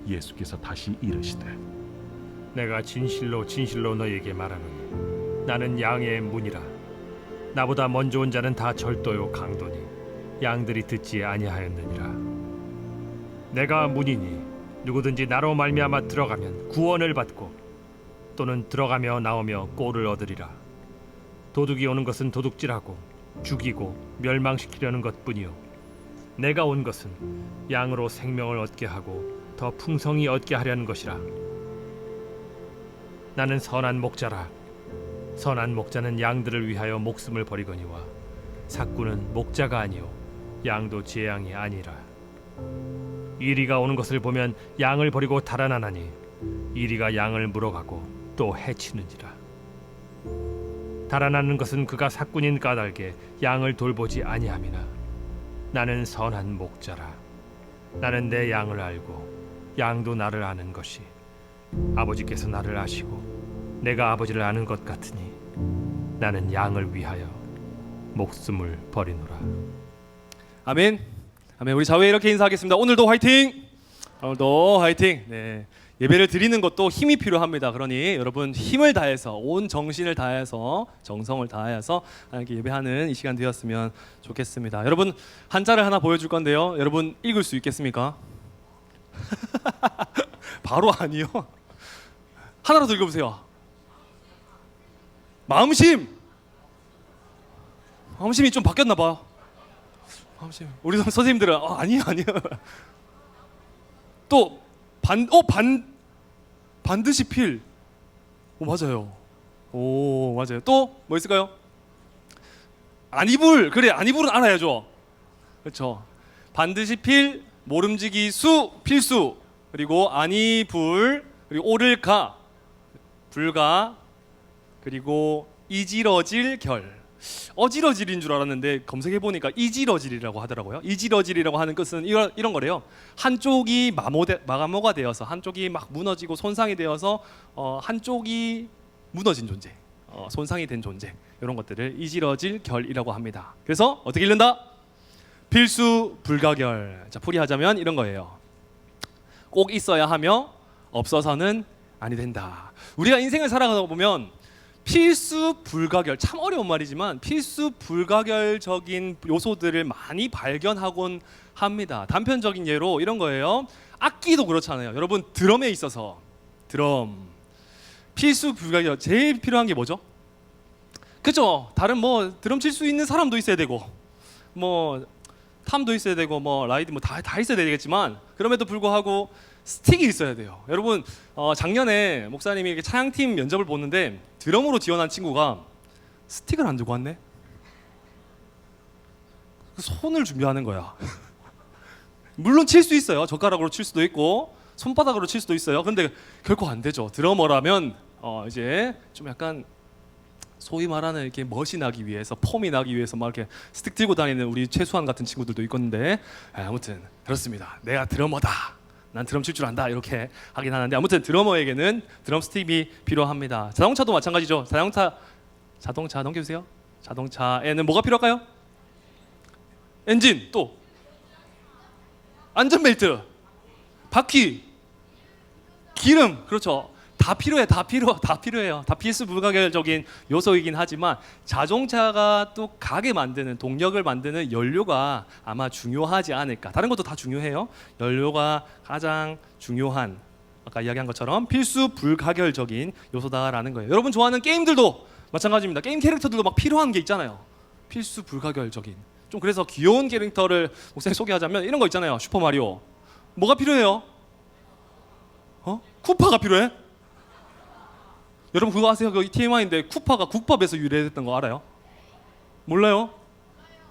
예수께서 다시 이르시되 내가 진실로 진실로 너희에게 말하노니 나는 양의 문이라. 나보다 먼저 온 자는 다 절도요 강도니 양들이 듣지 아니하였느니라. 내가 문이니 누구든지 나로 말미암아 들어가면 구원을 받고 또는 들어가며 나오며 꼴을 얻으리라. 도둑이 오는 것은 도둑질하고 죽이고 멸망시키려는 것뿐이요 내가 온 것은 양으로 생명을 얻게 하고 더 풍성히 얻게 하려는 것이라. 나는 선한 목자라. 선한 목자는 양들을 위하여 목숨을 버리거니와 삭구는 목자가 아니요 양도 제 양이 아니라. 이리가 오는 것을 보면 양을 버리고 달아나나니 이리가 양을 물어가고 또 해치는지라. 달아나는 것은 그가 삭군인 까닭에 양을 돌보지 아니함이나 나는 선한 목자라. 나는 내 양을 알고 양도 나를 아는 것이 아버지께서 나를 아시고 내가 아버지를 아는 것 같으니 나는 양을 위하여 목숨을 버리노라. 아멘. 아멘. 우리 자회 이렇게 인사하겠습니다. 오늘도 화이팅. 오늘도 화이팅. 네. 예배를 드리는 것도 힘이 필요합니다. 그러니 여러분 힘을 다해서 온 정신을 다해서 정성을 다해서 하나님께 예배하는 이 시간 되었으면 좋겠습니다. 여러분 한자를 하나 보여줄 건데요. 여러분 읽을 수 있겠습니까? 바로 아니요. 하나라도 읽어보세요. 마음심. 마음심이 좀 바뀌었나 봐요. 마음심. 우리 선생님들은 아니요. 또 반드시 필. 맞아요. 맞아요. 또 뭐 있을까요? 안이불. 그래, 안이불은 알아야죠. 그렇죠. 반드시 필, 모름지기 수, 필수. 그리고 안이불, 그리고 오를가, 불가, 그리고 이지러질 결. 어지러질인 줄 알았는데 검색해 보니까 이지러질이라고 하더라고요. 이지러질이라고 하는 것은 이런 거래요. 한쪽이 마모가 되어서 한쪽이 막 무너지고 손상이 되어서 한쪽이 무너진 존재, 손상이 된 존재, 이런 것들을 이지러질 결이라고 합니다. 그래서 어떻게 읽는다? 필수 불가결. 자, 풀이하자면 이런 거예요. 꼭 있어야 하며 없어서는 아니 된다. 우리가 인생을 살아가다 보면 필수 불가결, 참 어려운 말이지만 필수 불가결적인 요소들을 많이 발견하곤 합니다. 단편적인 예로 이런 거예요. 악기도 그렇잖아요. 여러분 드럼에 있어서 드럼 필수 불가결 제일 필요한 게 뭐죠? 그죠? 다른 뭐 드럼 칠 수 있는 사람도 있어야 되고 뭐 탐도 있어야 되고 뭐 라이드 뭐 다 있어야 되겠지만 그럼에도 불구하고 스틱이 있어야 돼요. 여러분 작년에 목사님이 이렇게 찬양팀 면접을 보는데 드럼으로 지원한 친구가 스틱을 안 들고 왔네. 손을 준비하는 거야. 물론 칠 수 있어요. 젓가락으로 칠 수도 있고 손바닥으로 칠 수도 있어요. 근데 결코 안 되죠. 드러머라면 이제 좀 약간 소위 말하는 이렇게 멋이 나기 위해서 폼이 나기 위해서 막 이렇게 스틱 들고 다니는 우리 최수환 같은 친구들도 있건데 아무튼 그렇습니다. 내가 드러머다. 난 드럼 칠 줄 안다 이렇게 하긴 하는데 아무튼 드러머에게는 드럼 스틱이 필요합니다. 자동차도 마찬가지죠. 자동차 넘겨주세요. 자동차에는 뭐가 필요할까요? 엔진, 또 안전벨트, 바퀴, 기름. 그렇죠. 다 필요해요. 다 필수 불가결적인 요소이긴 하지만 자동차가 또 가게 만드는 동력을 만드는 연료가 아마 중요하지 않을까. 다른 것도 다 중요해요. 연료가 가장 중요한 아까 이야기한 것처럼 필수 불가결적인 요소다라는 거예요. 여러분 좋아하는 게임들도 마찬가지입니다. 게임 캐릭터들도 막 필요한 게 있잖아요. 필수 불가결적인. 좀 그래서 귀여운 캐릭터를 목사님 소개하자면 이런 거 있잖아요. 슈퍼마리오. 뭐가 필요해요? 쿠파가 필요해? 여러분 그거 아세요? 그 TMI인데 쿠파가 국밥에서 유래됐던 거 알아요? 몰라요?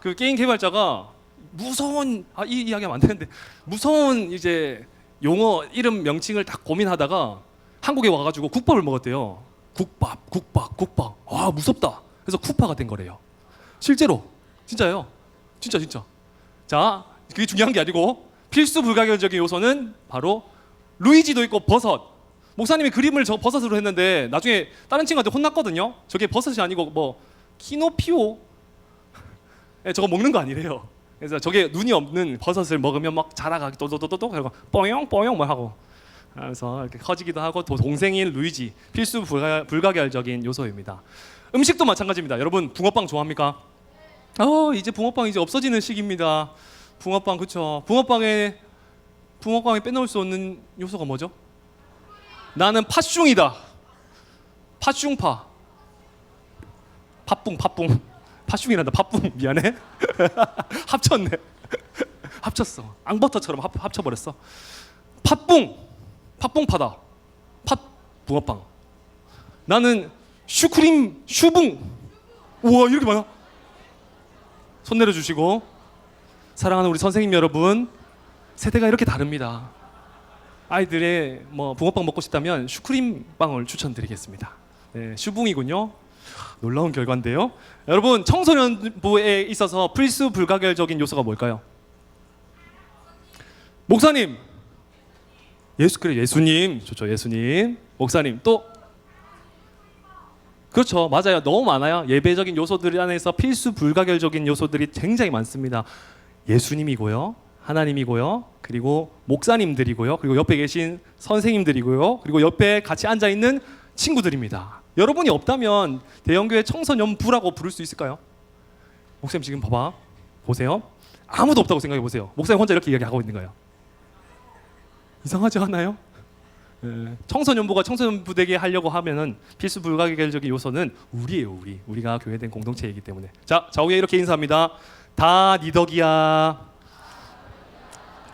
그 게임 개발자가 무서운 이 이야기하면 안 되는데 무서운 이제 용어 이름 명칭을 딱 고민하다가 한국에 와가지고 국밥을 먹었대요. 국밥. 와 무섭다. 그래서 쿠파가 된 거래요. 실제로 진짜예요. 진짜. 자 그게 중요한 게 아니고 필수 불가결적인 요소는 바로 루이지도 있고 버섯. 목사님이 그림을 저 버섯으로 했는데 나중에 다른 친구한테 혼났거든요. 저게 버섯이 아니고 뭐 키노피오 저거 먹는 거 아니래요. 그래서 저게 눈이 없는 버섯을 먹으면 막 자라가기 또또또또 그리고 뽀용 뭐 하고 하면서 이렇게 커지기도 하고 또 동생인 루이지 필수 불가결적인 요소입니다. 음식도 마찬가지입니다. 여러분 붕어빵 좋아합니까? 이제 붕어빵 이제 없어지는 시기입니다. 붕어빵 그쵸? 붕어빵에 빼놓을 수 없는 요소가 뭐죠? 나는 팥슝이다. 팥슝파. 팥붕. 팥슝이란다. 팥붕 미안해. 합쳤네. 합쳤어. 앙버터처럼 합쳐버렸어. 팥붕파다. 붕어빵. 나는 슈붕. 우와 이렇게 많아. 손 내려주시고 사랑하는 우리 선생님 여러분, 세대가 이렇게 다릅니다. 아이들의 붕어빵 먹고 싶다면 슈크림빵을 추천드리겠습니다. 네, 슈붕이군요. 놀라운 결과인데요. 여러분 청소년부에 있어서 필수 불가결적인 요소가 뭘까요? 목사님, 예수님 좋죠. 예수님, 목사님 또 그렇죠. 맞아요. 너무 많아요. 예배적인 요소들 안에서 필수 불가결적인 요소들이 굉장히 많습니다. 예수님이고요, 하나님이고요, 그리고 목사님들이고요, 그리고 옆에 계신 선생님들이고요, 그리고 옆에 같이 앉아 있는 친구들입니다. 여러분이 없다면 대형교회 청소년부라고 부를 수 있을까요? 목사님 지금 보세요. 아무도 없다고 생각해 보세요. 목사님 혼자 이렇게 이야기하고 있는 거예요. 이상하지 않아요? 청소년부가 청소년부 되게 하려고 하면은 필수 불가결적인 요소는 우리예요. 우리가 교회된 공동체이기 때문에. 자, 좌우에 이렇게 인사합니다. 다 네 덕이야.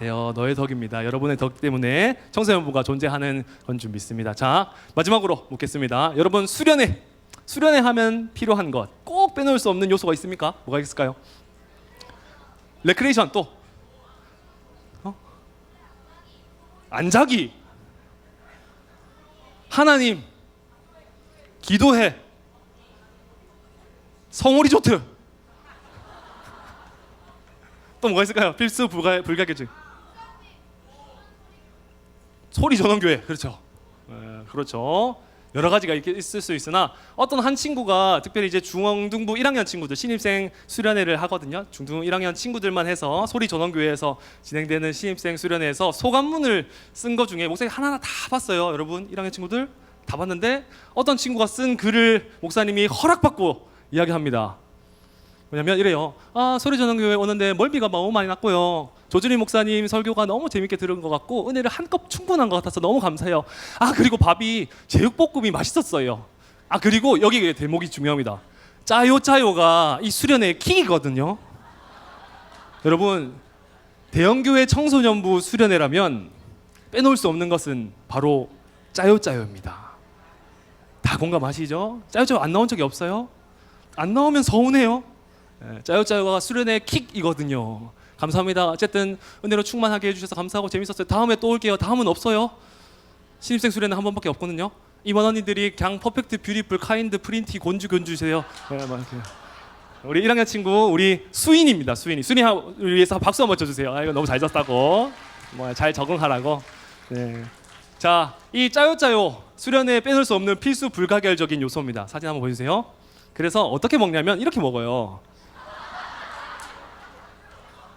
네요, 너의 덕입니다. 여러분의 덕 때문에 청소년부가 존재하는 건 줄 믿습니다. 자, 마지막으로 묻겠습니다. 여러분 수련회 하면 필요한 것, 꼭 빼놓을 수 없는 요소가 있습니까? 뭐가 있을까요? 레크레이션 또 안자기, 하나님, 기도해, 성우 리조트. 또 뭐가 있을까요? 필수 불가결적. 소리 전원교회. 그렇죠. 그렇죠. 여러 가지가 있을 수 있으나 어떤 한 친구가 특별히 이제 중등부 1학년 친구들 신입생 수련회를 하거든요. 중등 1학년 친구들만 해서 소리 전원교회에서 진행되는 신입생 수련회에서 소감문을 쓴 것 중에 목사님이 하나하나 다 봤어요. 여러분 1학년 친구들 다 봤는데 어떤 친구가 쓴 글을 목사님이 허락받고 이야기합니다. 뭐냐면 이래요. 소리 전원교회 오는데 멀미가 너무 많이 났고요. 조준희 목사님 설교가 너무 재밌게 들은 것 같고 은혜를 한껏 충분한 것 같아서 너무 감사해요. 그리고 밥이 제육볶음이 맛있었어요. 그리고 여기 대목이 중요합니다. 짜요가 이 수련회의 킥이거든요. 여러분 대형교회 청소년부 수련회라면 빼놓을 수 없는 것은 바로 짜요입니다. 다 공감하시죠? 짜요 안 나온 적이 없어요? 안 나오면 서운해요. 짜요가 수련회의 킥이거든요. 감사합니다. 어쨌든 은혜로 충만하게 해주셔서 감사하고 재밌었어요. 다음에 또 올게요. 다음은 없어요. 신입생 수련회 한 번밖에 없거든요. 이번 언니들이 그냥 퍼펙트, 뷰티풀, 카인드, 프린티, 곤주세요. 우리 1학년 친구 우리 수인입니다. 수인이 위해서 박수 한번 쳐주세요. 이거 너무 잘 잤다고, 잘 적응하라고. 네. 자, 이 짜요 수련회에 빼놓을 수 없는 필수 불가결적인 요소입니다. 사진 한번 보여주세요. 그래서 어떻게 먹냐면 이렇게 먹어요.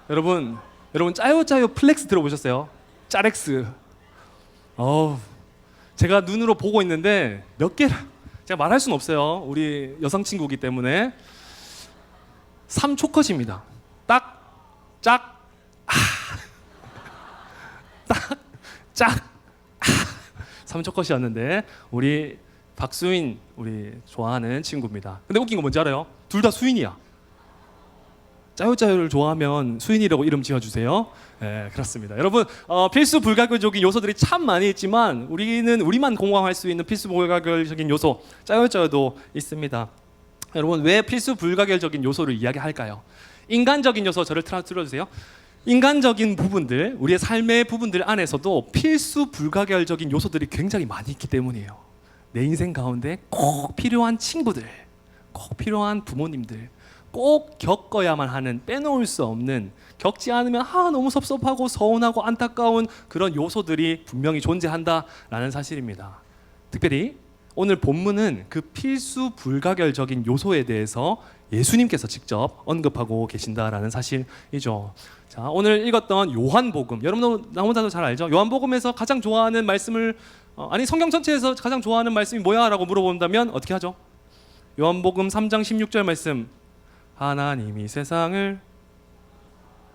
여러분 짜요 플렉스 들어보셨어요? 짜렉스. 제가 눈으로 보고 있는데 몇 개를 제가 말할 수는 없어요. 우리 여성 친구이기 때문에 3초컷입니다. 짝 3초컷이었는데 우리 박수인 우리 좋아하는 친구입니다. 근데 웃긴 거 뭔지 알아요? 둘 다 수인이야. 짜요를 좋아하면 수인이라고 이름 지어주세요. 네, 그렇습니다. 여러분 필수 불가결적인 요소들이 참 많이 있지만 우리만 공감할 수 있는 필수 불가결적인 요소 짜요도 있습니다. 여러분 왜 필수 불가결적인 요소를 이야기할까요? 인간적인 요소 저를 들어주세요. 인간적인 부분들, 우리의 삶의 부분들 안에서도 필수 불가결적인 요소들이 굉장히 많이 있기 때문이에요. 내 인생 가운데 꼭 필요한 친구들, 꼭 필요한 부모님들, 꼭 겪어야만 하는, 빼놓을 수 없는, 겪지 않으면 너무 섭섭하고 서운하고 안타까운 그런 요소들이 분명히 존재한다라는 사실입니다. 특별히 오늘 본문은 그 필수 불가결적인 요소에 대해서 예수님께서 직접 언급하고 계신다라는 사실이죠. 자, 오늘 읽었던 요한복음, 여러분도 너무나도 잘 알죠? 요한복음에서 가장 좋아하는 말씀을 아니 성경 전체에서 가장 좋아하는 말씀이 뭐야? 라고 물어본다면 어떻게 하죠? 요한복음 3장 16절 말씀, 하나님이 세상을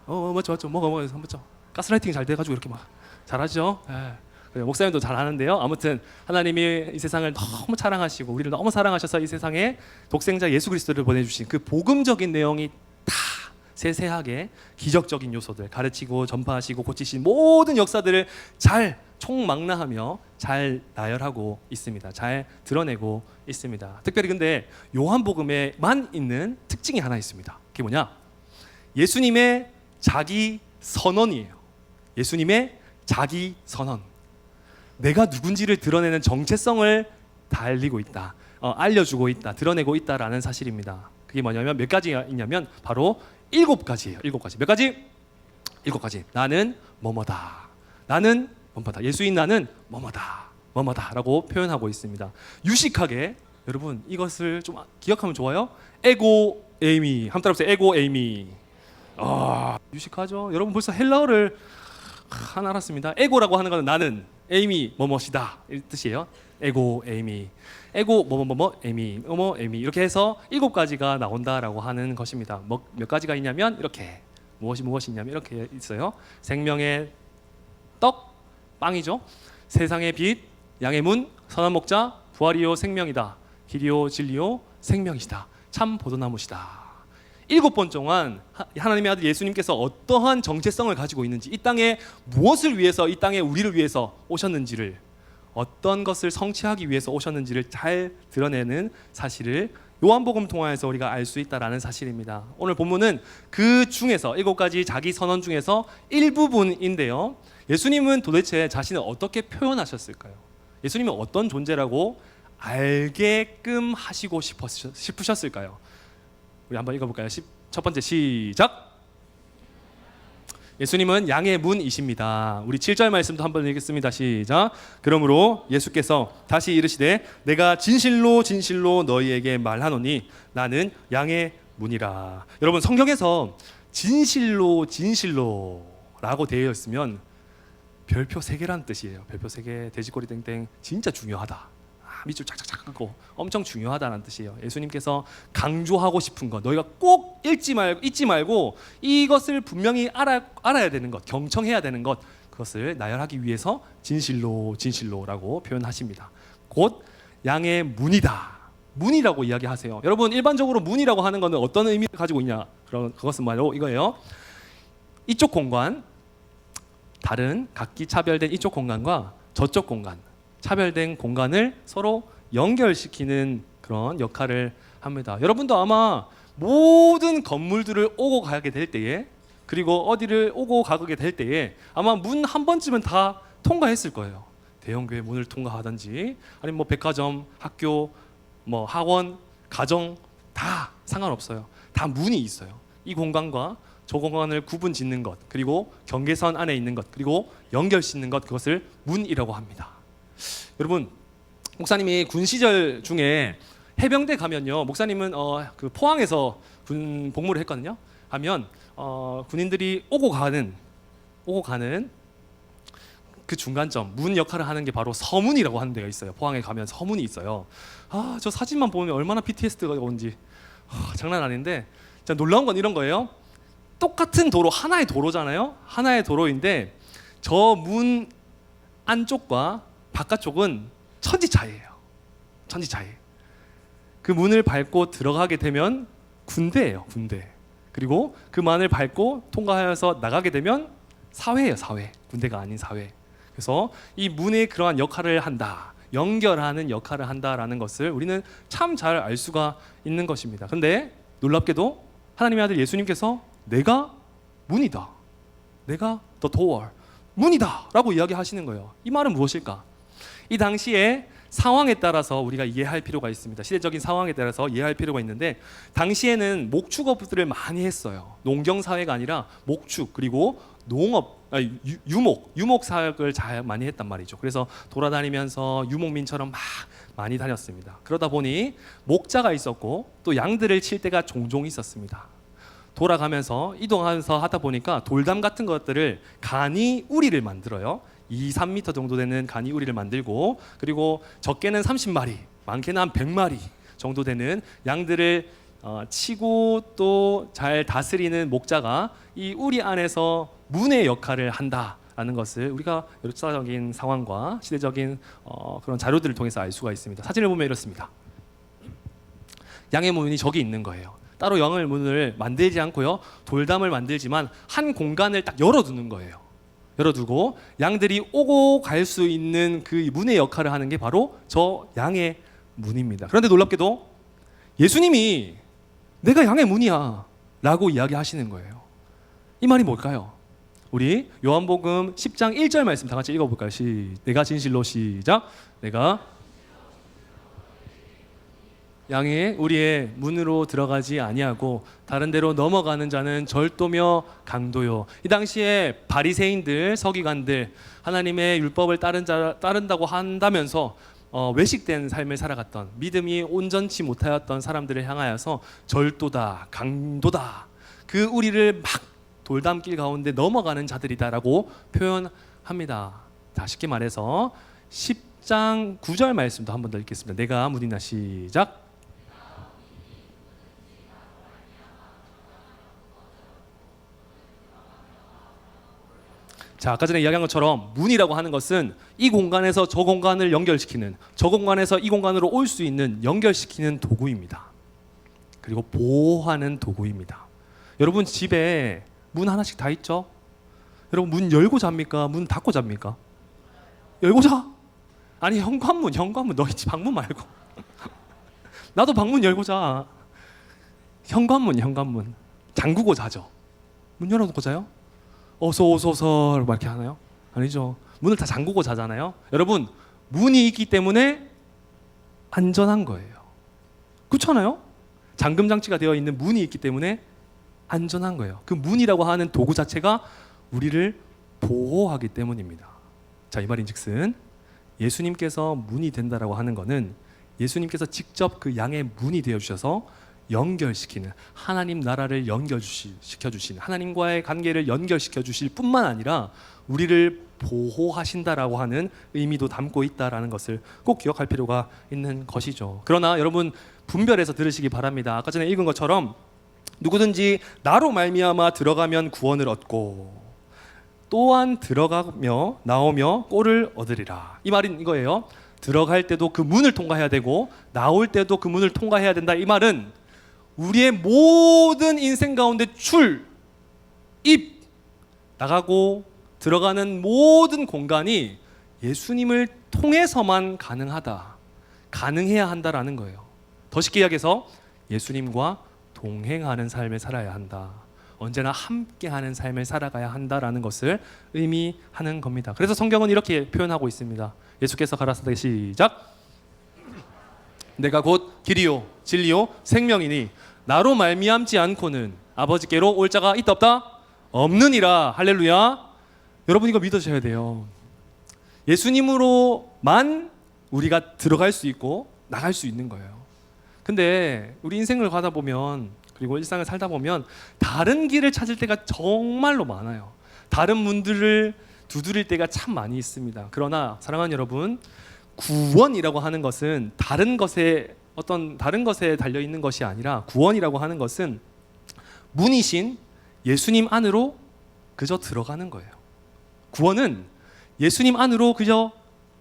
맞죠 뭐가 맞죠? 가스라이팅 잘 돼가지고 이렇게 막 잘하죠. 예. 목사님도 잘 하는데요. 아무튼 하나님이 이 세상을 너무 사랑하시고 우리를 너무 사랑하셔서 이 세상에 독생자 예수 그리스도를 보내주신 그 복음적인 내용이 다 세세하게 기적적인 요소들 가르치고 전파하시고 고치신 모든 역사들을 잘 총망라하며 잘 나열하고 있습니다. 잘 드러내고 있습니다. 특별히 근데 요한복음에만 있는 특징이 하나 있습니다. 그게 뭐냐? 예수님의 자기 선언이에요. 예수님의 자기 선언. 내가 누군지를 드러내는 정체성을 달리고 있다. 알려주고 있다. 드러내고 있다라는 사실입니다. 그게 뭐냐면 몇 가지가 있냐면 바로 7가지예요. 7가지. 몇 가지? 7가지. 나는 뭐뭐다. 나는 뭐뭐다. 예수인 나는 뭐뭐다. 뭐뭐다라고 표현하고 있습니다. 유식하게 여러분 이것을 좀 기억하면 좋아요. 에고 에이미. 한번 따라해보세요. 에고 에이미. 유식하죠. 여러분 벌써 헬라어를 하나 알았습니다. 에고라고 하는 것은 나는, 에이미 뭐뭐시다 이 뜻이에요. 에고 에이미. 에고 뭐뭐뭐뭐 에이미 뭐뭐 에이미 이렇게 해서 7가지가 나온다라고 하는 것입니다. 몇 가지가 있냐면 이렇게 무엇이 있냐면 이렇게 있어요. 생명의 떡, 빵이죠. 세상의 빛, 양의 문, 선한 목자, 부활이요 생명이다. 길이요 진리요 생명이시다. 참 포도나무시다. 7번 동안 하나님의 아들 예수님께서 어떠한 정체성을 가지고 있는지, 이 땅에 무엇을 위해서, 이 땅에 우리를 위해서 오셨는지를, 어떤 것을 성취하기 위해서 오셨는지를 잘 드러내는 사실을 요한복음 통화에서 우리가 알 수 있다라는 사실입니다. 오늘 본문은 그 중에서 7가지 자기 선언 중에서 일부분인데요. 예수님은 도대체 자신을 어떻게 표현하셨을까요? 예수님은 어떤 존재라고 알게끔 하시고 싶으셨을까요? 우리 한번 읽어볼까요? 첫 번째 시작. 예수님은 양의 문이십니다. 우리 7절 말씀도 한번 읽겠습니다. 시작. 그러므로 예수께서 다시 이르시되 내가 진실로 진실로 너희에게 말하노니 나는 양의 문이라. 여러분 성경에서 진실로 진실로라고 되어 있으면 별표 3개라는 뜻이에요. 별표 3개, 돼지꼬리 땡땡. 진짜 중요하다. 밑줄 착착착 하고 엄청 중요하다는 뜻이에요. 예수님께서 강조하고 싶은 것, 너희가 꼭 잊지 말고 이것을 분명히 알아야 되는 것, 경청해야 되는 것, 그것을 나열하기 위해서 진실로라고 표현하십니다. 곧 양의 문이다. 문이라고 이야기하세요. 여러분 일반적으로 문이라고 하는 것은 어떤 의미를 가지고 있냐? 그것은 바로 이거예요. 이쪽 공간, 다른 각기 차별된 이쪽 공간과 저쪽 공간, 차별된 공간을 서로 연결시키는 그런 역할을 합니다. 여러분도 아마 모든 건물들을 오고 가게 될 때에, 그리고 어디를 오고 가게 될 때에 아마 문 한 번쯤은 다 통과했을 거예요. 대형교회 문을 통과하든지 아니면 뭐 백화점, 학교, 뭐 학원, 가정 다 상관없어요. 다 문이 있어요. 이 공간과 저 공간을 구분 짓는 것, 그리고 경계선 안에 있는 것, 그리고 연결 짓는 것, 그것을 문이라고 합니다. 여러분 목사님이 군 시절 중에 해병대 가면요, 목사님은 그 포항에서 군 복무를 했거든요. 하면 군인들이 오고 가는 그 중간점, 문 역할을 하는 게 바로 서문이라고 하는 데가 있어요. 포항에 가면 서문이 있어요. 저 사진만 보면 얼마나 PTSD가 오는지 장난 아닌데, 자, 놀라운 건 이런 거예요. 똑같은 도로, 하나의 도로잖아요. 하나의 도로인데 저 문 안쪽과 바깥쪽은 천지차이예요. 천지차이. 그 문을 밟고 들어가게 되면 군대예요. 군대. 그리고 그 문을 밟고 통과하여서 나가게 되면 사회예요. 사회. 군대가 아닌 사회. 그래서 이 문의 그러한 역할을 한다, 연결하는 역할을 한다라는 것을 우리는 참 잘 알 수가 있는 것입니다. 근데 놀랍게도 하나님의 아들 예수님께서 내가 문이다, 내가 the door, 문이다 라고 이야기하시는 거예요. 이 말은 무엇일까? 이 당시에 상황에 따라서 우리가 이해할 필요가 있습니다. 시대적인 상황에 따라서 이해할 필요가 있는데, 당시에는 목축업들을 많이 했어요. 농경사회가 아니라 목축, 그리고 유목 사역을 잘 많이 했단 말이죠. 그래서 돌아다니면서 유목민처럼 막 많이 다녔습니다. 그러다 보니 목자가 있었고 또 양들을 칠 때가 종종 있었습니다. 돌아가면서 이동하면서 하다 보니까 돌담 같은 것들을 간이 우리를 만들어요. 2, 3m 정도 되는 간이 우리를 만들고, 그리고 적게는 30마리, 많게는 한 100마리 정도 되는 양들을 치고 또 잘 다스리는 목자가 이 우리 안에서 문의 역할을 한다라는 것을 우리가 역사적인 상황과 시대적인 그런 자료들을 통해서 알 수가 있습니다. 사진을 보면 이렇습니다. 양의 문이 저기 있는 거예요. 따로 양의 문을 만들지 않고요, 돌담을 만들지만 한 공간을 딱 열어두는 거예요. 열어두고 양들이 오고 갈 수 있는 그 문의 역할을 하는 게 바로 저 양의 문입니다. 그런데 놀랍게도 예수님이 내가 양의 문이야 라고 이야기하시는 거예요. 이 말이 뭘까요? 우리 요한복음 10장 1절 말씀 다 같이 읽어볼까요? 내가 진실로 시작. 내가 양의 우리의 문으로 들어가지 아니하고 다른 데로 넘어가는 자는 절도며 강도요. 이 당시에 바리새인들, 서기관들, 하나님의 율법을 따른다고 한다면서 외식된 삶을 살아갔던, 믿음이 온전치 못하였던 사람들을 향하여서 절도다, 강도다, 그 우리를 막 돌담길 가운데 넘어가는 자들이다라고 표현합니다. 자, 쉽게 말해서 10장 9절 말씀도 한 번 더 읽겠습니다. 내가 문이나 시작. 자, 아까 전에 이야기한 것처럼 문이라고 하는 것은 이 공간에서 저 공간을 연결시키는, 저 공간에서 이 공간으로 올 수 있는 연결시키는 도구입니다. 그리고 보호하는 도구입니다. 여러분 집에 문 하나씩 다 있죠? 여러분 문 열고 잡니까? 문 닫고 잡니까? 열고 자? 아니 현관문 너희 집 방문 말고 나도 방문 열고 자. 현관문 잠그고 자죠. 문 열어놓고 자요? 어서 막 이렇게 하나요? 아니죠. 문을 다 잠그고 자잖아요. 여러분 문이 있기 때문에 안전한 거예요. 그렇잖아요? 잠금 장치가 되어 있는 문이 있기 때문에 안전한 거예요. 그 문이라고 하는 도구 자체가 우리를 보호하기 때문입니다. 자, 이 말인즉슨 예수님께서 문이 된다라고 하는 것은 예수님께서 직접 그 양의 문이 되어 주셔서 연결시키는, 하나님 나라를 연결시켜 주시는, 하나님과의 관계를 연결시켜 주실 뿐만 아니라 우리를 보호하신다라고 하는 의미도 담고 있다라는 것을 꼭 기억할 필요가 있는 것이죠. 그러나 여러분 분별해서 들으시기 바랍니다. 아까 전에 읽은 것처럼 누구든지 나로 말미암아 들어가면 구원을 얻고 또한 들어가며 나오며 꼴을 얻으리라. 이 말은 이거예요. 들어갈 때도 그 문을 통과해야 되고 나올 때도 그 문을 통과해야 된다. 이 말은 우리의 모든 인생 가운데 나가고 들어가는 모든 공간이 예수님을 통해서만 가능해야 한다라는 거예요. 더 쉽게 이야기해서 예수님과 동행하는 삶을 살아야 한다. 언제나 함께하는 삶을 살아가야 한다라는 것을 의미하는 겁니다. 그래서 성경은 이렇게 표현하고 있습니다. 예수께서 가라사대 시작. 내가 곧 길이요 진리요 생명이니 나로 말미암지 않고는 아버지께로 올 자가 있다 없다? 없느니라. 할렐루야. 여러분 이거 믿으셔야 돼요. 예수님으로만 우리가 들어갈 수 있고 나갈 수 있는 거예요. 근데 우리 인생을 가다 보면, 그리고 일상을 살다 보면 다른 길을 찾을 때가 정말로 많아요. 다른 문들을 두드릴 때가 참 많이 있습니다. 그러나 사랑하는 여러분, 구원이라고 하는 것은 다른 것에 달려 있는 것이 아니라, 구원이라고 하는 것은 문이신 예수님 안으로 그저 들어가는 거예요. 구원은 예수님 안으로 그저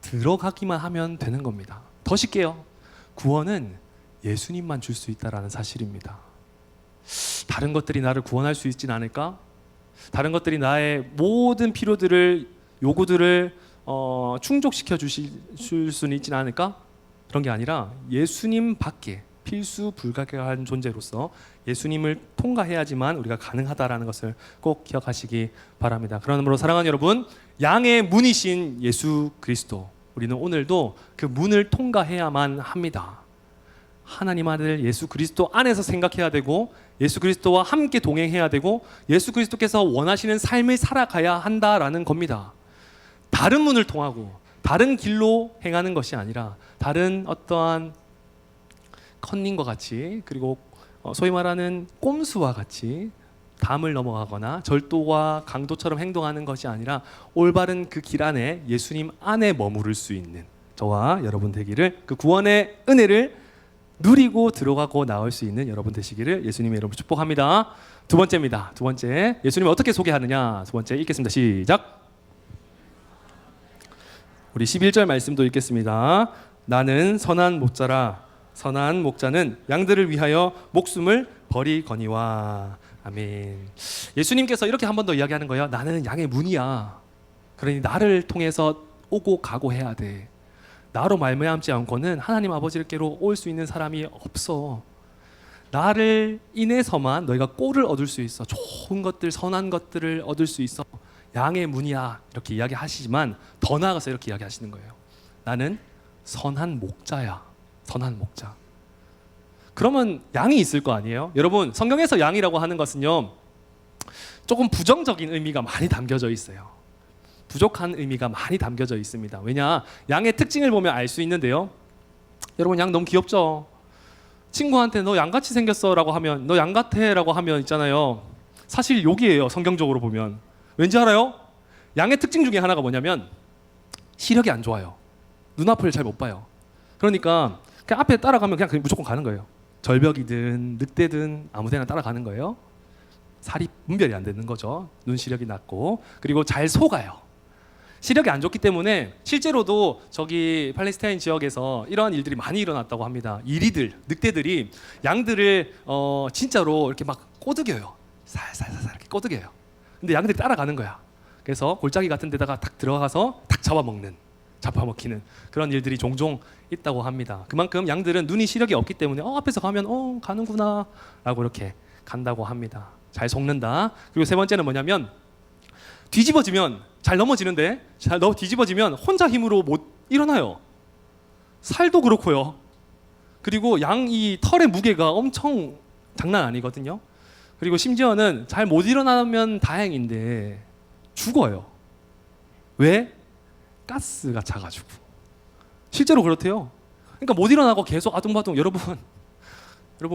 들어가기만 하면 되는 겁니다. 더 쉽게요. 구원은 예수님만 줄 수 있다라는 사실입니다. 다른 것들이 나를 구원할 수 있진 않을까? 다른 것들이 나의 모든 필요들을, 요구들을 충족시켜 주실 수는 있진 않을까? 그런 게 아니라 예수님 밖에 필수 불가결한 존재로서 예수님을 통과해야지만 우리가 가능하다라는 것을 꼭 기억하시기 바랍니다. 그러므로 사랑하는 여러분, 양의 문이신 예수 그리스도, 우리는 오늘도 그 문을 통과해야만 합니다. 하나님 아들 예수 그리스도 안에서 생각해야 되고 예수 그리스도와 함께 동행해야 되고 예수 그리스도께서 원하시는 삶을 살아가야 한다라는 겁니다. 다른 문을 통하고 다른 길로 행하는 것이 아니라 다른 어떠한 컨닝과 같이 그리고 소위 말하는 꼼수와 같이 담을 넘어가거나 절도와 강도처럼 행동하는 것이 아니라 올바른 그 길 안에 예수님 안에 머무를 수 있는 저와 여러분 되기를, 그 구원의 은혜를 누리고 들어가고 나올 수 있는 여러분 되시기를 예수님의 이름으로 축복합니다. 두 번째입니다. 두 번째, 예수님을 어떻게 소개하느냐. 두 번째 읽겠습니다. 시작. 우리 11절 말씀도 읽겠습니다. 나는 선한 목자라. 선한 목자는 양들을 위하여 목숨을 버리거니와. 아멘. 예수님께서 이렇게 한 번 더 이야기하는 거예요. 나는 양의 문이야. 그러니 나를 통해서 오고 가고 해야 돼. 나로 말미암지 않고는 하나님 아버지께로 올 수 있는 사람이 없어. 나를 인해서만 너희가 꼴을 얻을 수 있어. 좋은 것들, 선한 것들을 얻을 수 있어. 양의 문이야. 이렇게 이야기하시지만 더 나아가서 이렇게 이야기하시는 거예요. 나는 선한 목자야. 선한 목자. 그러면 양이 있을 거 아니에요? 여러분, 성경에서 양이라고 하는 것은요, 조금 부정적인 의미가 많이 담겨져 있어요. 부족한 의미가 많이 담겨져 있습니다. 왜냐? 양의 특징을 보면 알 수 있는데요. 여러분, 양 너무 귀엽죠? 친구한테 너 양같이 생겼어 라고 하면, 너 양 같아 라고 하면 있잖아요. 사실 욕이에요. 성경적으로 보면. 왠지 알아요? 양의 특징 중에 하나가 뭐냐면 시력이 안 좋아요. 눈앞을 잘 못 봐요. 그러니까 그냥 앞에 따라가면 그냥 무조건 가는 거예요. 절벽이든 늑대든 아무데나 따라가는 거예요. 살이 분별이 안 되는 거죠. 눈 시력이 낮고, 그리고 잘 속아요. 시력이 안 좋기 때문에 실제로도 저기 팔레스타인 지역에서 이러한 일들이 많이 일어났다고 합니다. 이리들, 늑대들이 양들을 진짜로 이렇게 막 꼬드겨요. 살살살살 이렇게 꼬드겨요. 근데 양들이 따라가는 거야. 그래서 골짜기 같은 데다가 탁 들어가서 탁 잡아먹히는 그런 일들이 종종 있다고 합니다. 그만큼 양들은 눈이 시력이 없기 때문에 앞에서 가면 가는구나 라고 이렇게 간다고 합니다. 잘 속는다. 그리고 세 번째는 뭐냐면 뒤집어지면 잘 넘어지는데 뒤집어지면 혼자 힘으로 못 일어나요. 살도 그렇고요. 그리고 양 이 털의 무게가 엄청 장난 아니거든요. 그리고 심지어는 잘 못 일어나면 다행인데 죽어요. 왜? 가스가 차가지고. 실제로 그렇대요. 그러니까 못 일어나고 계속 아둥바둥. 여러분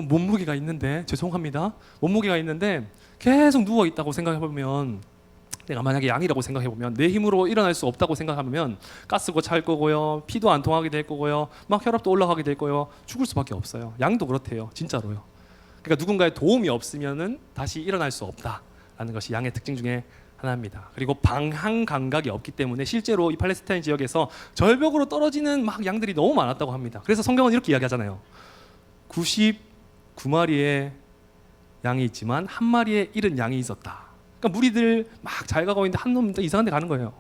몸무게가 있는데, 죄송합니다, 몸무게가 있는데 계속 누워 있다고 생각해보면, 내가 만약에 양이라고 생각해보면 내 힘으로 일어날 수 없다고 생각하면 가스고 찰 거고요, 피도 안 통하게 될 거고요, 막 혈압도 올라가게 될 거고요. 죽을 수밖에 없어요. 양도 그렇대요. 진짜로요. 그러니까 누군가의 도움이 없으면은 다시 일어날 수 없다라는 것이 양의 특징 중에 하나입니다. 그리고 방향 감각이 없기 때문에 실제로 이 팔레스타인 지역에서 절벽으로 떨어지는 막 양들이 너무 많았다고 합니다. 그래서 성경은 이렇게 이야기하잖아요. 99마리의 양이 있지만 한 마리의 잃은 양이 있었다. 그러니까 무리들 막 잘 가고 있는데 한 놈 이상한 데 가는 거예요.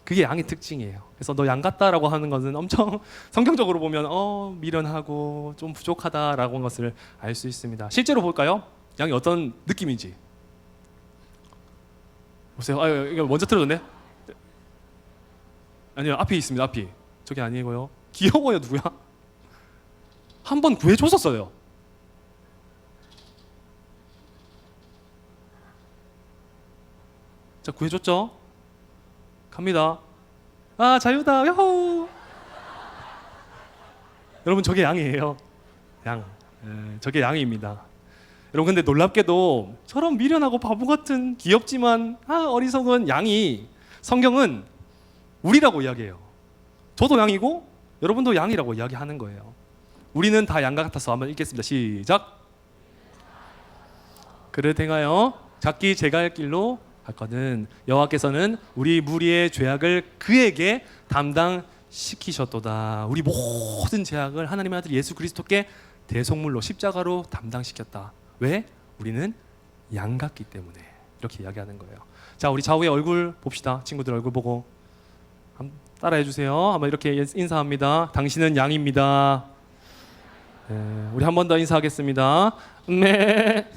그게 양의 특징이에요. 그래서 너 양 같다라고 하는 것은 엄청 성경적으로 보면 미련하고 좀 부족하다라고 하는 것을 알 수 있습니다. 실제로 볼까요? 양이 어떤 느낌인지 보세요. 이거 먼저 틀어줬네. 아니요, 앞에 있습니다. 앞이 저게 아니고요. 귀여워요. 누구야? 한 번 구해줬었어요. 자, 구해줬죠? 갑니다. 자유다. 야호. 여러분, 저게 양이에요. 양. 저게 양입니다. 여러분, 근데 놀랍게도 저런 미련하고 바보 같은 귀엽지만 어리석은 양이 성경은 우리라고 이야기해요. 저도 양이고 여러분도 양이라고 이야기하는 거예요. 우리는 다 양 같아서 한번 읽겠습니다. 시작. 그릇 행하여 작기 제갈 길로 갔거든 여호와께서는 우리 무리의 죄악을 그에게 담당시키셨도다. 우리 모든 죄악을 하나님의 아들 예수 그리스도께 대속물로 십자가로 담당시켰다. 왜? 우리는 양 같기 때문에. 이렇게 이야기하는 거예요. 자, 우리 좌우의 얼굴 봅시다. 친구들 얼굴 보고 한번 따라해 주세요. 한번 이렇게 인사합니다. 당신은 양입니다. 우리 한 번 더 인사하겠습니다. 네.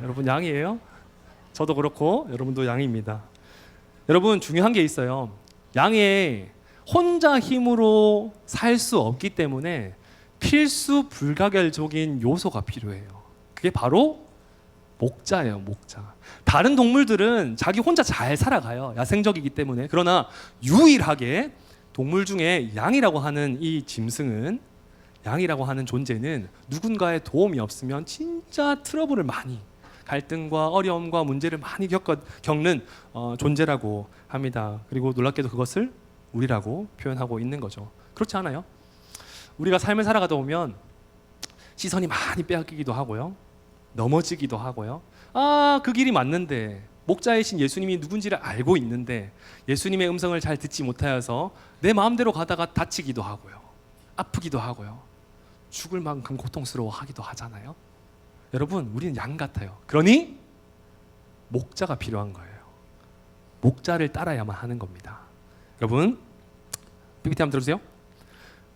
여러분 양이에요. 저도 그렇고 여러분도 양입니다. 여러분 중요한 게 있어요. 양의 혼자 힘으로 살 수 없기 때문에 필수 불가결적인 요소가 필요해요. 그게 바로 목자예요, 목자. 다른 동물들은 자기 혼자 잘 살아가요. 야생적이기 때문에. 그러나 유일하게 동물 중에 양이라고 하는 이 짐승은, 양이라고 하는 존재는 누군가의 도움이 없으면 진짜 트러블을 많이, 갈등과 어려움과 문제를 많이 겪는 존재라고 합니다. 그리고 놀랍게도 그것을 우리라고 표현하고 있는 거죠. 그렇지 않아요? 우리가 삶을 살아가다 보면 시선이 많이 빼앗기기도 하고요, 넘어지기도 하고요. 그 길이 맞는데, 목자이신 예수님이 누군지를 알고 있는데 예수님의 음성을 잘 듣지 못하여서 내 마음대로 가다가 다치기도 하고요, 아프기도 하고요, 죽을 만큼 고통스러워하기도 하잖아요. 여러분, 우리는 양 같아요. 그러니 목자가 필요한 거예요. 목자를 따라야만 하는 겁니다. 여러분, PPT 한번 들어주세요.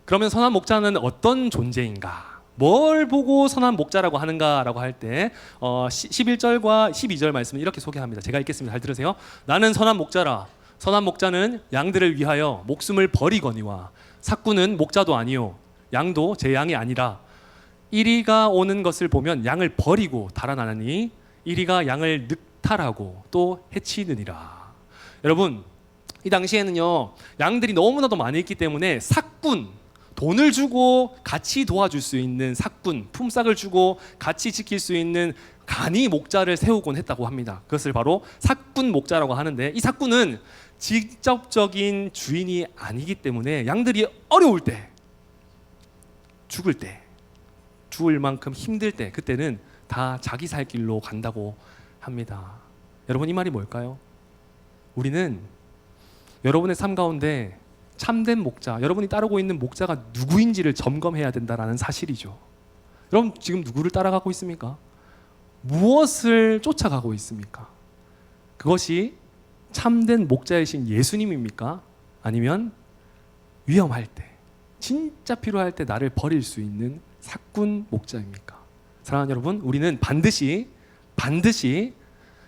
그러면 선한 목자는 어떤 존재인가? 뭘 보고 선한 목자라고 하는가라고 할 때 11절과 12절 말씀을 이렇게 소개합니다. 제가 읽겠습니다. 잘 들으세요. 나는 선한 목자라. 선한 목자는 양들을 위하여 목숨을 버리거니와 삭구는 목자도 아니요 양도 제 양이 아니라 이리가 오는 것을 보면 양을 버리고 달아나니 이리가 양을 늑탈하고 또 해치느니라. 여러분, 이 당시에는요, 양들이 너무나도 많이 있기 때문에 삭군, 돈을 주고 같이 도와줄 수 있는 삭군, 품삯을 주고 같이 지킬 수 있는 간이 목자를 세우곤 했다고 합니다. 그것을 바로 삭군 목자라고 하는데, 이 삭군은 직접적인 주인이 아니기 때문에 양들이 어려울 때, 죽을 때, 죽을 만큼 힘들 때, 그때는 다 자기 살 길로 간다고 합니다. 여러분, 이 말이 뭘까요? 우리는 여러분의 삶 가운데 참된 목자, 여러분이 따르고 있는 목자가 누구인지를 점검해야 된다는 사실이죠. 여러분, 지금 누구를 따라가고 있습니까? 무엇을 쫓아가고 있습니까? 그것이 참된 목자이신 예수님입니까? 아니면 위험할 때, 진짜 필요할 때 나를 버릴 수 있는 삭군 목자입니까? 사랑하는 여러분, 우리는 반드시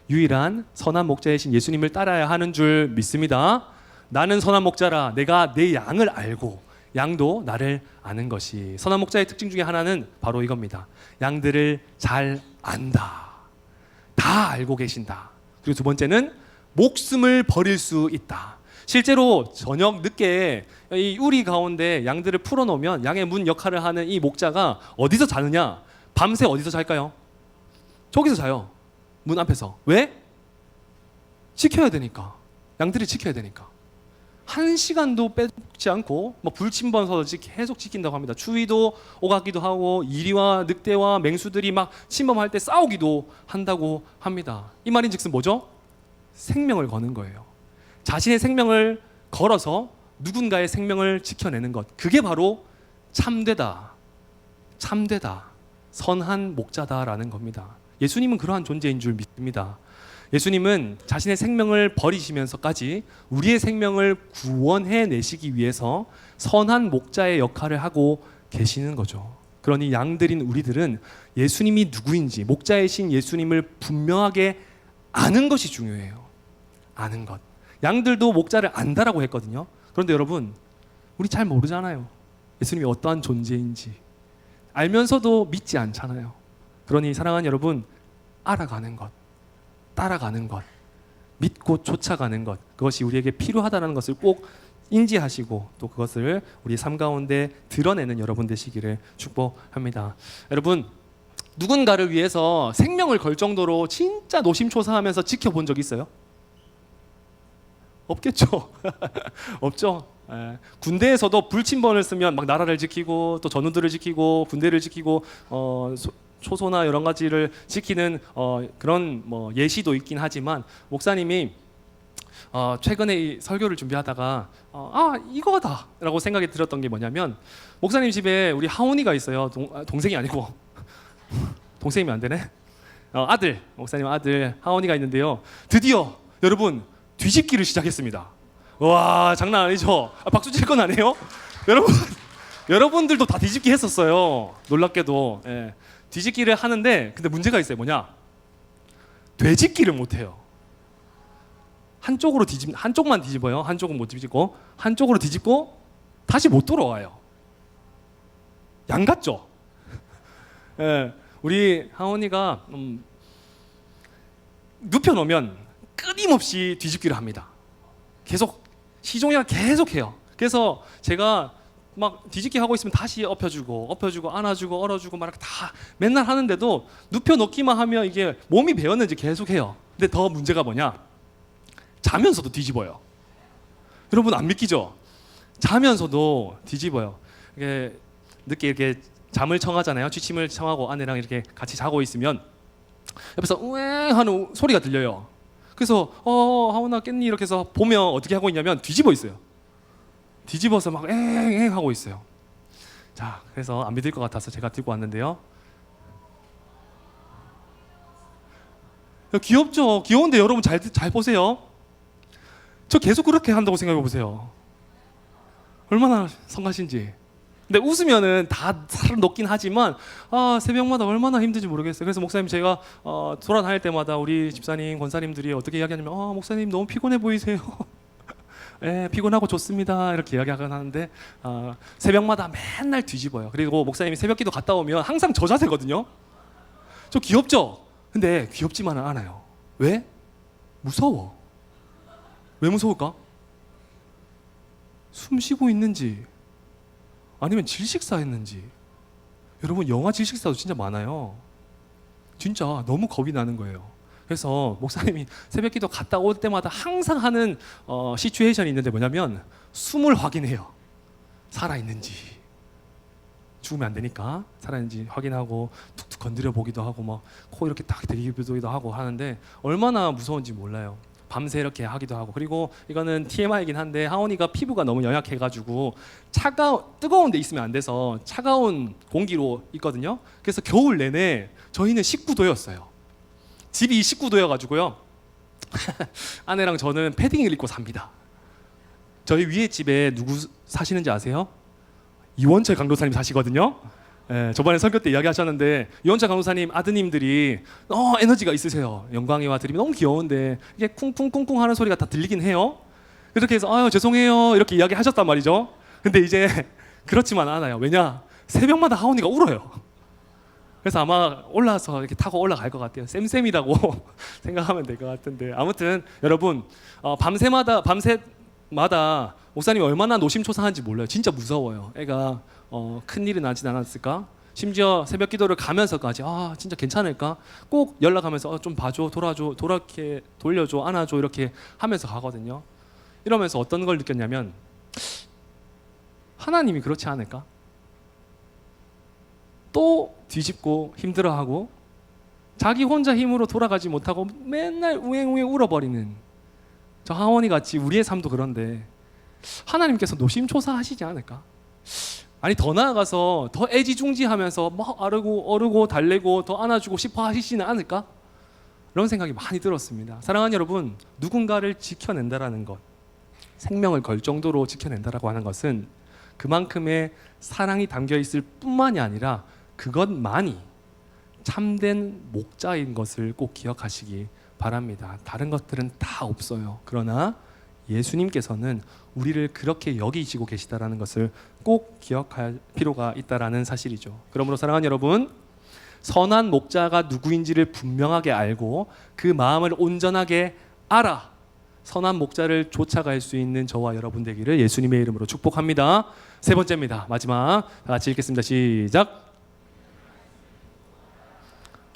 유일한 선한 목자이신 예수님을 따라야 하는 줄 믿습니다. 나는 선한 목자라. 내가 내 양을 알고 양도 나를 아는 것이. 선한 목자의 특징 중에 하나는 바로 이겁니다. 양들을 잘 안다. 다 알고 계신다. 그리고 두 번째는 목숨을 버릴 수 있다. 실제로 저녁 늦게 이 우리 가운데 양들을 풀어놓으면 양의 문 역할을 하는 이 목자가 어디서 자느냐? 밤새 어디서 잘까요? 저기서 자요. 문 앞에서. 왜? 지켜야 되니까. 양들이 지켜야 되니까. 1시간도 빼지 않고 불침번서도 계속 지킨다고 합니다. 추위도 오가기도 하고 이리와 늑대와 맹수들이 막 침범할 때 싸우기도 한다고 합니다. 이 말인즉슨 뭐죠? 생명을 거는 거예요. 자신의 생명을 걸어서 누군가의 생명을 지켜내는 것. 그게 바로 참되다, 선한 목자다라는 겁니다. 예수님은 그러한 존재인 줄 믿습니다. 예수님은 자신의 생명을 버리시면서까지 우리의 생명을 구원해 내시기 위해서 선한 목자의 역할을 하고 계시는 거죠. 그러니 양들인 우리들은 예수님이 누구인지, 목자이신 예수님을 분명하게 아는 것이 중요해요. 아는 것. 양들도 목자를 안다라고 했거든요. 그런데 여러분, 우리 잘 모르잖아요. 예수님이 어떠한 존재인지. 알면서도 믿지 않잖아요. 그러니 사랑하는 여러분, 알아가는 것, 따라가는 것, 믿고 쫓아가는 것, 그것이 우리에게 필요하다는 것을 꼭 인지하시고 또 그것을 우리 삶 가운데 드러내는 여러분 되시기를 축복합니다. 여러분, 누군가를 위해서 생명을 걸 정도로 진짜 노심초사하면서 지켜본 적 있어요? 없겠죠. 없죠. 군대에서도 불침번을 쓰면 막 나라를 지키고 또 전우들을 지키고 군대를 지키고 초소나 이런 가지를 지키는 그런 예시도 있긴 하지만, 목사님이 최근에 이 설교를 준비하다가 이거다라고 생각이 들었던 게 뭐냐면, 목사님 집에 우리 하온이가 있어요. 동생이 아니고 동생이면 안 되네. 목사님 아들 하온이가 있는데요. 드디어 여러분 뒤집기를 시작했습니다. 와, 장난 아니죠? 박수 칠 건 아니에요? 여러분들도 다 뒤집기 했었어요. 놀랍게도. 예. 뒤집기를 하는데, 근데 문제가 있어요. 뭐냐? 되짚기를 못해요. 한쪽만 뒤집어요. 한쪽은 못 뒤집고 한쪽으로 뒤집고 다시 못 돌아와요. 양 같죠? 예, 우리 하원이가 눕혀놓으면 끊임없이 뒤집기를 합니다. 계속 시종이가 계속해요. 그래서 제가 막 뒤집기 하고 있으면 다시 엎어주고 안아주고 얼어주고 막 이렇게 다 맨날 하는데도 눕혀놓기만 하면 이게 몸이 배웠는지 계속해요. 근데 더 문제가 뭐냐? 자면서도 뒤집어요. 여러분 안 믿기죠? 자면서도 뒤집어요. 이게 늦게 이렇게 잠을 청하잖아요. 취침을 청하고 아내랑 이렇게 같이 자고 있으면 옆에서 우엥 하는 소리가 들려요. 그래서 하원아 깼니? 이렇게 해서 보면 어떻게 하고 있냐면 뒤집어 있어요. 뒤집어서 막 엥엥 하고 있어요. 자, 그래서 안 믿을 것 같아서 제가 들고 왔는데요. 귀엽죠? 귀여운데 여러분 잘 보세요. 저 계속 그렇게 한다고 생각해 보세요. 얼마나 성가신지. 근데 웃으면은 다 살을 녹긴 하지만 새벽마다 얼마나 힘든지 모르겠어요. 그래서 목사님 제가 돌아다닐 때마다 우리 집사님, 권사님들이 어떻게 이야기하냐면 목사님 너무 피곤해 보이세요. 네, 피곤하고 좋습니다. 이렇게 이야기하곤 하는데 새벽마다 맨날 뒤집어요. 그리고 목사님이 새벽기도 갔다 오면 항상 저 자세거든요. 저 귀엽죠? 근데 귀엽지만은 않아요. 왜? 무서워. 왜 무서울까? 숨 쉬고 있는지 아니면 질식사 했는지. 여러분 영화 질식사도 진짜 많아요. 진짜 너무 겁이 나는 거예요. 그래서 목사님이 새벽기도 갔다 올 때마다 항상 하는 시츄에이션이 있는데 뭐냐면 숨을 확인해요. 살아있는지. 죽으면 안 되니까 살아있는지 확인하고 툭툭 건드려 보기도 하고 막 코 이렇게 딱 들이기도 하고 하는데 얼마나 무서운지 몰라요. 밤새 이렇게 하기도 하고. 그리고 이거는 TMI이긴 한데 하원이가 피부가 너무 연약해가지고 뜨거운 데 있으면 안 돼서 차가운 공기로 있거든요. 그래서 겨울 내내 저희는 19도였어요. 집이 19도여가지고요. 아내랑 저는 패딩을 입고 삽니다. 저희 위에 집에 누구 사시는지 아세요? 이원철 강도사님 사시거든요. 예, 저번에 설교 때 이야기하셨는데 이원철 강도사님 아드님들이 에너지가 있으세요. 영광이와 드림이 너무 귀여운데 이게 쿵쿵쿵쿵 하는 소리가 다 들리긴 해요. 그렇게 해서 아유 죄송해요 이렇게 이야기하셨단 말이죠. 근데 이제 그렇지만 않아요. 왜냐? 새벽마다 하원이가 울어요. 그래서 아마 올라서 이렇게 타고 올라갈 것 같아요. 쌤쌤이라고 생각하면 될 것 같은데 아무튼 여러분 밤새마다 목사님이 얼마나 노심초사한지 몰라요. 진짜 무서워요. 애가 큰일이 나진 않았을까? 심지어 새벽 기도를 가면서까지 진짜 괜찮을까? 꼭 연락하면서 좀 봐줘, 돌려줘, 안아줘 이렇게 하면서 가거든요. 이러면서 어떤 걸 느꼈냐면 하나님이 그렇지 않을까? 또 뒤집고 힘들어하고 자기 혼자 힘으로 돌아가지 못하고 맨날 우앵우앵 울어버리는 저 하원이 같이 우리의 삶도 그런데 하나님께서 노심초사하시지 않을까? 아니 더 나아가서 더 애지중지하면서 막 어르고 달래고 더 안아주고 싶어 하시지는 않을까? 이런 생각이 많이 들었습니다. 사랑하는 여러분, 누군가를 지켜낸다라는 것, 생명을 걸 정도로 지켜낸다라고 하는 것은 그만큼의 사랑이 담겨 있을 뿐만이 아니라 그것만이 참된 목자인 것을 꼭 기억하시기 바랍니다. 다른 것들은 다 없어요. 그러나 예수님께서는 우리를 그렇게 여기시고 계시다라는 것을 꼭 기억할 필요가 있다라는 사실이죠. 그러므로 사랑하는 여러분, 선한 목자가 누구인지를 분명하게 알고 그 마음을 온전하게 알아 선한 목자를 쫓아갈 수 있는 저와 여러분 되기를 예수님의 이름으로 축복합니다. 세 번째입니다. 마지막 다 같이 읽겠습니다. 시작.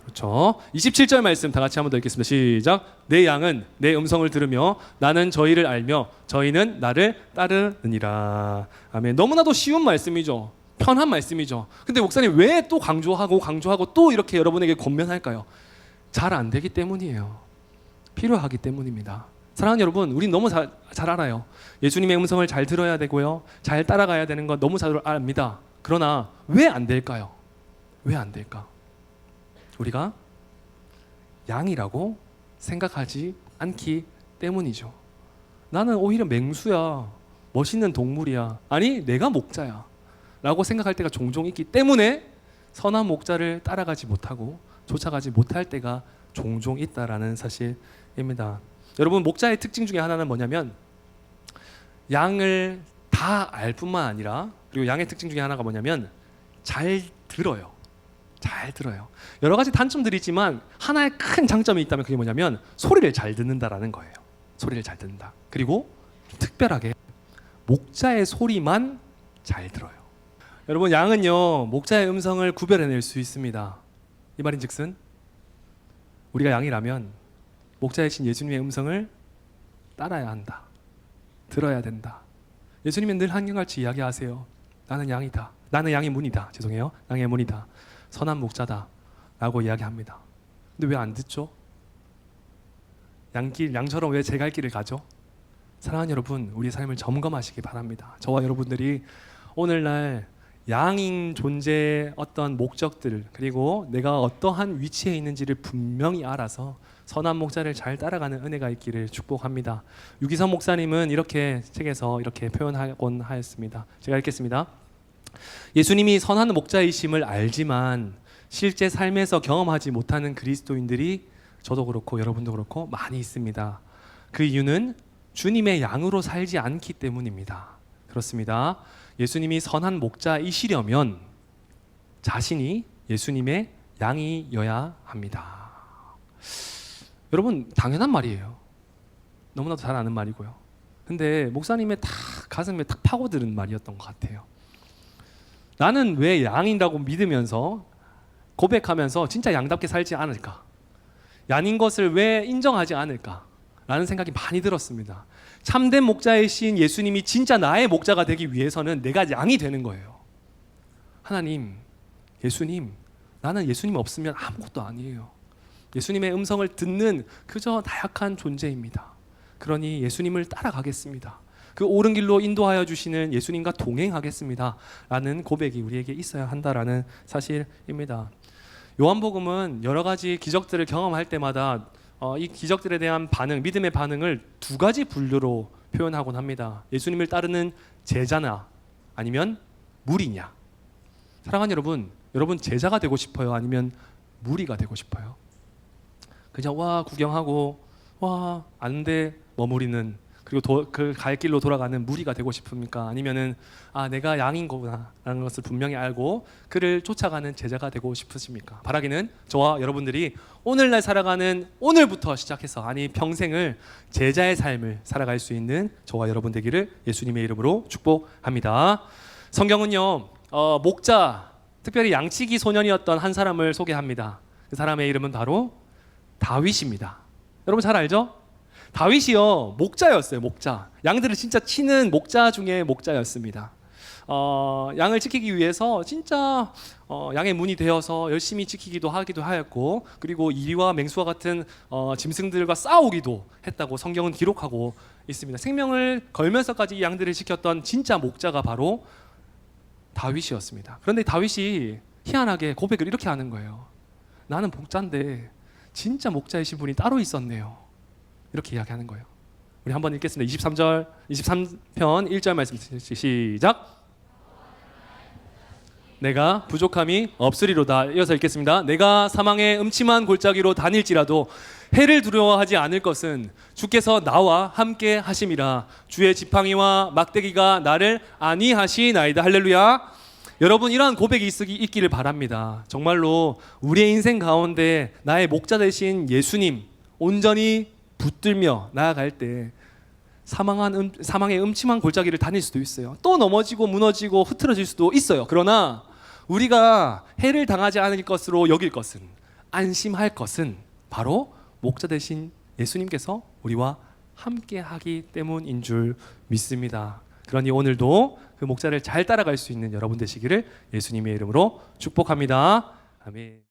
그렇죠. 27절 말씀 다 같이 한 번 더 읽겠습니다. 시작. 내 양은 내 음성을 들으며 나는 저희를 알며 저희는 나를 따르느니라. 아멘. 너무나도 쉬운 말씀이죠. 편한 말씀이죠. 근데 목사님 왜 또 강조하고 또 이렇게 여러분에게 권면할까요? 잘 안 되기 때문이에요. 필요하기 때문입니다. 사랑하는 여러분, 우린 너무 잘 알아요. 예수님의 음성을 잘 들어야 되고요. 잘 따라가야 되는 건 너무 잘 압니다. 그러나 왜 안 될까요? 왜 안 될까? 우리가 양이라고 생각하지 않기 때문이죠. 나는 오히려 맹수야, 멋있는 동물이야, 아니 내가 목자야 라고 생각할 때가 종종 있기 때문에 선한 목자를 따라가지 못하고 쫓아가지 못할 때가 종종 있다라는 사실입니다. 여러분, 목자의 특징 중에 하나는 뭐냐면 양을 다 알 뿐만 아니라, 그리고 양의 특징 중에 하나가 뭐냐면 잘 들어요. 잘 들어요. 여러 가지 단점들이 있지만 하나의 큰 장점이 있다면 그게 뭐냐면 소리를 잘 듣는다라는 거예요. 소리를 잘 듣는다. 그리고 특별하게 목자의 소리만 잘 들어요. 여러분, 양은요 목자의 음성을 구별해낼 수 있습니다. 이 말인즉슨 우리가 양이라면 목자이신 예수님의 음성을 따라야 한다. 들어야 된다. 예수님은 늘 한결같이 이야기하세요. 나는 양이다. 나는 양의 문이다. 죄송해요. 양의 문이다. 선한 목자다. 라고 이야기합니다. 근데 왜 안 듣죠? 양처럼 왜 제 갈 길을 가죠? 사랑하는 여러분, 우리 삶을 점검하시기 바랍니다. 저와 여러분들이 오늘날 양인 존재의 어떤 목적들, 그리고 내가 어떠한 위치에 있는지를 분명히 알아서 선한 목자를 잘 따라가는 은혜가 있기를 축복합니다. 유기성 목사님은 이렇게 책에서 이렇게 표현하곤 하였습니다. 제가 읽겠습니다. 예수님이 선한 목자이심을 알지만 실제 삶에서 경험하지 못하는 그리스도인들이 저도 그렇고 여러분도 그렇고 많이 있습니다. 그 이유는 주님의 양으로 살지 않기 때문입니다. 그렇습니다. 예수님이 선한 목자이시려면 자신이 예수님의 양이어야 합니다. 여러분, 당연한 말이에요. 너무나도 잘 아는 말이고요. 근데 목사님의 가슴에 탁 파고드는 말이었던 것 같아요. 나는 왜 양이라고 믿으면서 고백하면서 진짜 양답게 살지 않을까? 양인 것을 왜 인정하지 않을까? 라는 생각이 많이 들었습니다. 참된 목자이신 예수님이 진짜 나의 목자가 되기 위해서는 내가 양이 되는 거예요. 하나님, 예수님, 나는 예수님 없으면 아무것도 아니에요. 예수님의 음성을 듣는 그저 나약한 존재입니다. 그러니 예수님을 따라가겠습니다. 그 옳은 길로 인도하여 주시는 예수님과 동행하겠습니다. 라는 고백이 우리에게 있어야 한다라는 사실입니다. 요한복음은 여러 가지 기적들을 경험할 때마다 이 기적들에 대한 반응, 믿음의 반응을 두 가지 분류로 표현하곤 합니다. 예수님을 따르는 제자나 아니면 무리냐. 사랑하는 여러분 제자가 되고 싶어요? 아니면 무리가 되고 싶어요? 그냥 구경하고 아는데 머무리는, 그리고 그 갈 길로 돌아가는 무리가 되고 싶습니까? 아니면은 내가 양인 거구나라는 것을 분명히 알고 그를 쫓아가는 제자가 되고 싶으십니까? 바라기는 저와 여러분들이 오늘날 살아가는, 오늘부터 시작해서 평생을 제자의 삶을 살아갈 수 있는 저와 여러분 되기를 예수님의 이름으로 축복합니다. 성경은요 목자, 특별히 양치기 소년이었던 한 사람을 소개합니다. 그 사람의 이름은 바로 다윗입니다. 여러분 잘 알죠? 다윗이요 목자였어요. 목자. 양들을 진짜 치는 목자 중에 목자였습니다. 양을 지키기 위해서 진짜 양의 문이 되어서 열심히 지키기도 하기도 하였고, 그리고 이리와 맹수와 같은 짐승들과 싸우기도 했다고 성경은 기록하고 있습니다. 생명을 걸면서까지 이 양들을 지켰던 진짜 목자가 바로 다윗이었습니다. 그런데 다윗이 희한하게 고백을 이렇게 하는 거예요. 나는 목자인데 진짜 목자이신 분이 따로 있었네요. 이렇게 이야기하는 거예요. 우리 한번 읽겠습니다. 23편 1절 말씀 시작. 내가 부족함이 없으리로다. 이어서 읽겠습니다. 내가 사망의 음침한 골짜기로 다닐지라도 해를 두려워하지 않을 것은 주께서 나와 함께 하심이라. 주의 지팡이와 막대기가 나를 안위하시나이다. 할렐루야. 여러분, 이러한 고백이 있기를 바랍니다. 정말로 우리의 인생 가운데 나의 목자 되신 예수님 온전히 붙들며 나아갈 때 사망의 음침한 골짜기를 다닐 수도 있어요. 또 넘어지고 무너지고 흐트러질 수도 있어요. 그러나 우리가 해를 당하지 않을 것으로 여길 것은, 안심할 것은 바로 목자 되신 예수님께서 우리와 함께 하기 때문인 줄 믿습니다. 그러니 오늘도 그 목자를 잘 따라갈 수 있는 여러분 되시기를 예수님의 이름으로 축복합니다. 아멘.